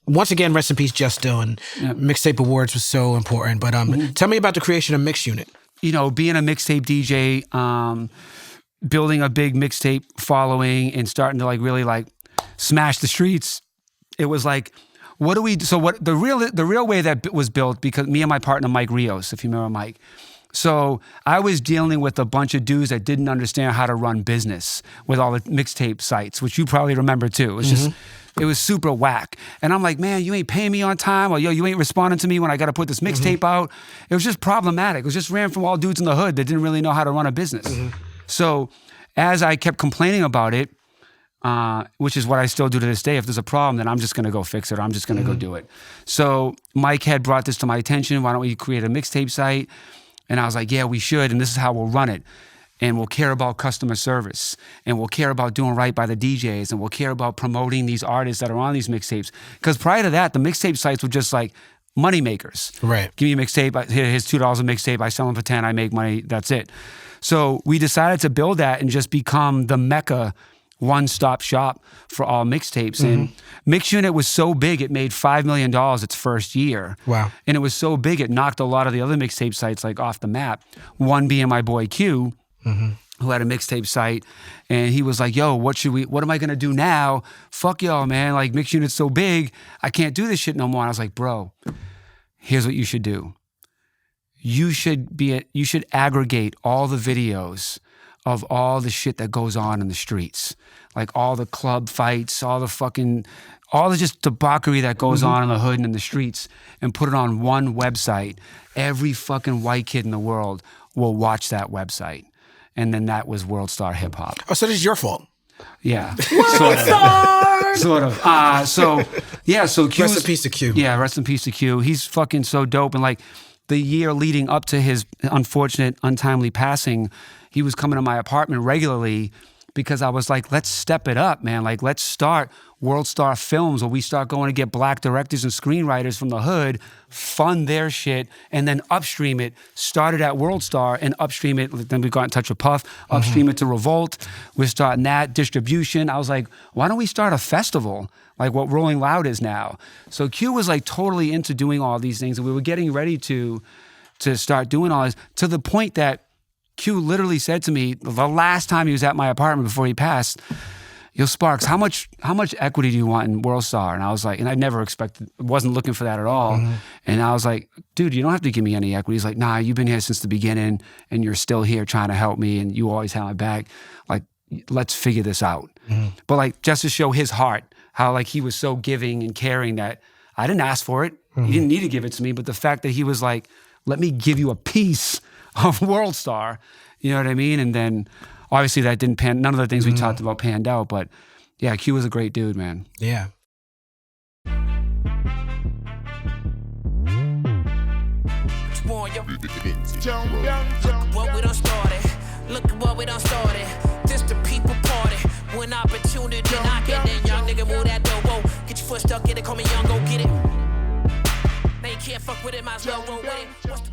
once again, rest in peace, Just Still, and Mixtape Awards was so important. But tell me about the creation of Mix Unit. You know, being a mixtape DJ, building a big mixtape following and starting to like really like smash the streets. It was like, what do we, so what, the real way that was built, because me and my partner, Mike Rios, if you remember Mike. So I was dealing with a bunch of dudes that didn't understand how to run business with all the mixtape sites, which you probably remember too. It was just, it was super whack. And I'm like, man, you ain't paying me on time, or yo, you ain't responding to me when I got to put this mixtape out. It was just problematic. It was just ran from all dudes in the hood that didn't really know how to run a business. So as I kept complaining about it, which is what I still do to this day. If there's a problem, then I'm just going to go fix it, or I'm just going to go do it. So Mike had brought this to my attention. Why don't we create a mixtape site? And I was like, yeah, we should, and this is how we'll run it. And we'll care about customer service, and we'll care about doing right by the DJs, and we'll care about promoting these artists that are on these mixtapes. Because prior to that, the mixtape sites were just like money makers. Right. Give me a mixtape, here's $2 a mixtape, I sell them for 10, I make money, that's it. So we decided to build that and just become the Mecca one-stop shop for all mixtapes. And Mix Unit was so big, it made $5 million its first year. Wow. And it was so big, it knocked a lot of the other mixtape sites like off the map. One being my boy Q, who had a mixtape site. And he was like, yo, what am I gonna do now? Fuck y'all, man. Like, Mix Unit's so big, I can't do this shit no more. And I was like, bro, here's what you should do. You should aggregate all the videos of all the shit that goes on in the streets. Like all the club fights, all the just debauchery that goes on in the hood and in the streets, and put it on one website. Every fucking white kid in the world will watch that website. And then that was WorldStar Hip Hop. Oh, so this is your fault? Yeah. WorldStar! Sort of. So Q. Rest in peace to Q. Yeah, rest in peace to Q. He's fucking so dope. And like the year leading up to his unfortunate, untimely passing, he was coming to my apartment regularly because I was like, let's step it up, man. Like, let's start WorldStar Films, where we start going to get black directors and screenwriters from the hood, fund their shit, and then upstream it. Started at WorldStar and upstream it. Then we got in touch with Puff, upstream it to Revolt. We're starting that, distribution. I was like, why don't we start a festival like what Rolling Loud is now? So Q was like totally into doing all these things, and we were getting ready to start doing all this, to the point that Q literally said to me the last time he was at my apartment before he passed, yo, Sparks, how much equity do you want in WorldStar? And I was like, and I never wasn't looking for that at all. And I was like, dude, you don't have to give me any equity. He's like, nah, you've been here since the beginning and you're still here trying to help me and you always have my back. Like, let's figure this out. But like, just to show his heart, how like he was so giving and caring that I didn't ask for it. He didn't need to give it to me. But the fact that he was like, let me give you a piece of WorldStar, you know what I mean? And then obviously that didn't none of the things we talked about panned out, but yeah, Q was a great dude, man. Yeah. What we done started, look at what we done started. This the people party, when opportunity knocking, then young nigga move that door, whoa. Get your foot stuck in it, call me young, go get it. They can't fuck with it, might as well roll with it.